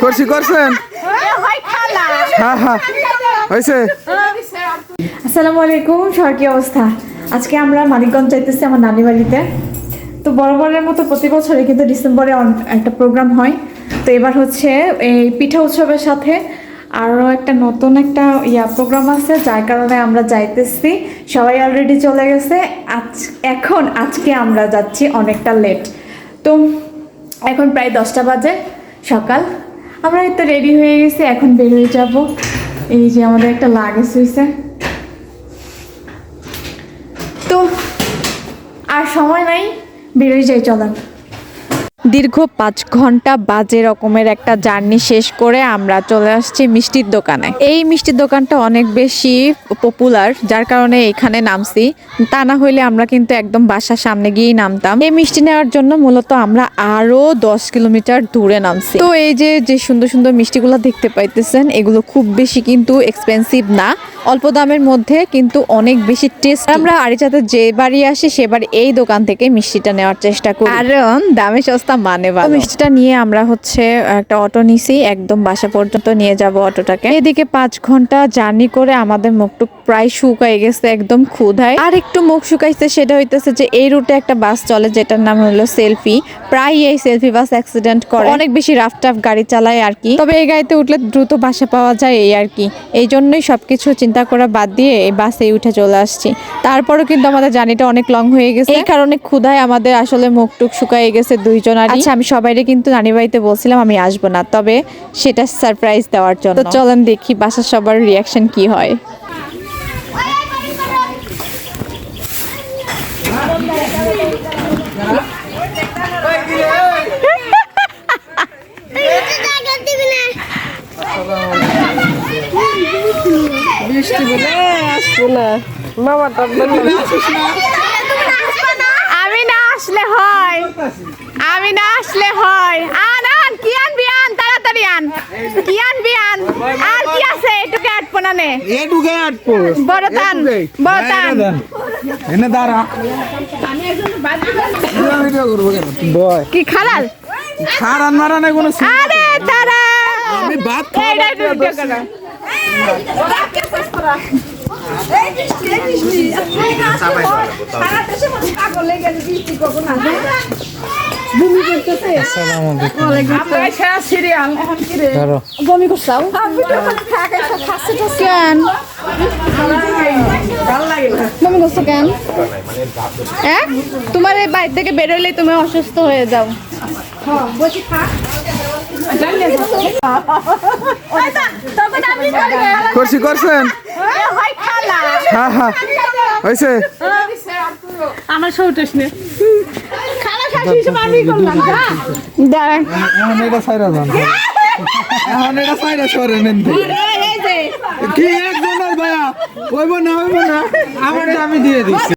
করছি করছেন হ্যাঁ হ্যাঁ হয়েছে। আসসালামু আলাইকুম, সবার কি অবস্থা? আজকে আমরা মানিকগঞ্জ যাইতেছি আমার নানি বাড়িতে। তো বরাবরের মতো প্রতি বছরই কিন্তু ডিসেম্বরে একটা প্রোগ্রাম হয়। তো এবার হচ্ছে এই পিঠা উৎসবের সাথে আরও একটা নতুন একটা প্রোগ্রাম আছে, যার কারণে আমরা যাইতেছি। সবাই অলরেডি চলে গেছে। আজকে আমরা যাচ্ছি অনেকটা লেট। তো এখন প্রায় 10টা বাজে সকাল। আমরা তো রেডি হয়ে গেছি, এখন বের হয়ে যাব। এই যে আমাদের একটা লাগেজ হয়েছে। তো আর সময় নাই, বেরোয় যাই, চলেন। দীর্ঘ 5 ঘন্টা বাজে রকমের একটা জার্নি শেষ করে আমরা চলে আসছি মিষ্টির দোকানে। এই মিষ্টির দোকানটা অনেক বেশি পপুলার, যার কারণে এখানে নামছি। তা না হইলে আমরা কিন্তু একদম বাসার সামনে গিয়েই নামতাম। এই মিষ্টি নেওয়ার জন্য মূলত আমরা আরো 10 কিলোমিটার দূরে নামছি। তো এই যে সুন্দর সুন্দর মিষ্টিগুলো দেখতে পাইতেছেন, এগুলো খুব বেশি কিন্তু এক্সপেন্সিভ না, অল্প দামের মধ্যে কিন্তু অনেক বেশি টেস্ট। আমরা আরিচাতে যে বাড়ি আসি সেবার এই দোকান থেকে মিষ্টিটা নেওয়ার চেষ্টা করি, কারণ দামে সস্তা মানে ভালো। মিষ্টিটা নিয়ে আমরা হচ্ছে একটা অটো নিছি, একদম বাসা পর্যন্ত নিয়ে যাব অটোটাকে। এদিকে 5 ঘন্টা জার্নি করে আমাদের মুখটুক প্রায় শুকাই গেছে, একদম ক্ষুধায়। আর একটু মুখ শুকাইছে, সেটা হইতেছে যে এই রুটে একটা বাস চলে যেটার নাম হলো সেলফি। প্রায় এই সেলফি বাস অ্যাক্সিডেন্ট করে, অনেক বেশি রাফ টাফ গাড়ি চালায় আর কি। তবে এই গাড়িতে উঠলে দ্রুত বাসা পাওয়া যায় এই আর কি। এই জন্যই সবকিছু চিন্তা করা বাদ দিয়ে এই বাসে উঠে চলে আসছি। তারপরও কিন্তু আমাদের জার্নিটা অনেক লং হয়ে গেছে, এই কারণে ক্ষুধায় আমাদের আসলে মুখটুক শুকাই গেছে দুইজনারই। আচ্ছা, আমি সবাইরে কিন্তু নানি বাড়িতে বলছিলাম আমি আসবো না, তবে সেটা সারপ্রাইজ দেওয়ার জন্য। তো চলেন দেখি বাসার সবার রিয়াকশন কি হয়। আমি না আসলে হয়, আমি না আসলে হয়। আন কি আনবি, আন তাড়াতাড়ি আন, কি আনবি আন। আর কি আছে এটুকে আটপো না নে, এটুকে আটপো বড় টান, বড় টান এনে দাঁড়া। বয় কি খালাল খারান মারানে কোনো। আরে তারা আমি ভাত খাওয়া তোমার এই বাইর থেকে বেরোলেই তুমি অসুস্থ হয়ে যাও। করছি করছেন হ্যাঁ হ্যাঁ হয়েছে। আমার সৌটেস নে খালা শাশি হিসেবে আমি করলাম। দাঁড়ান, এখন এটা সাইরা যান, এখন এটা সাইরা সরে নেন। কি একজনের ভাইয়া হইব না, হইব না, আমারটা আমি দিয়ে দিচ্ছি।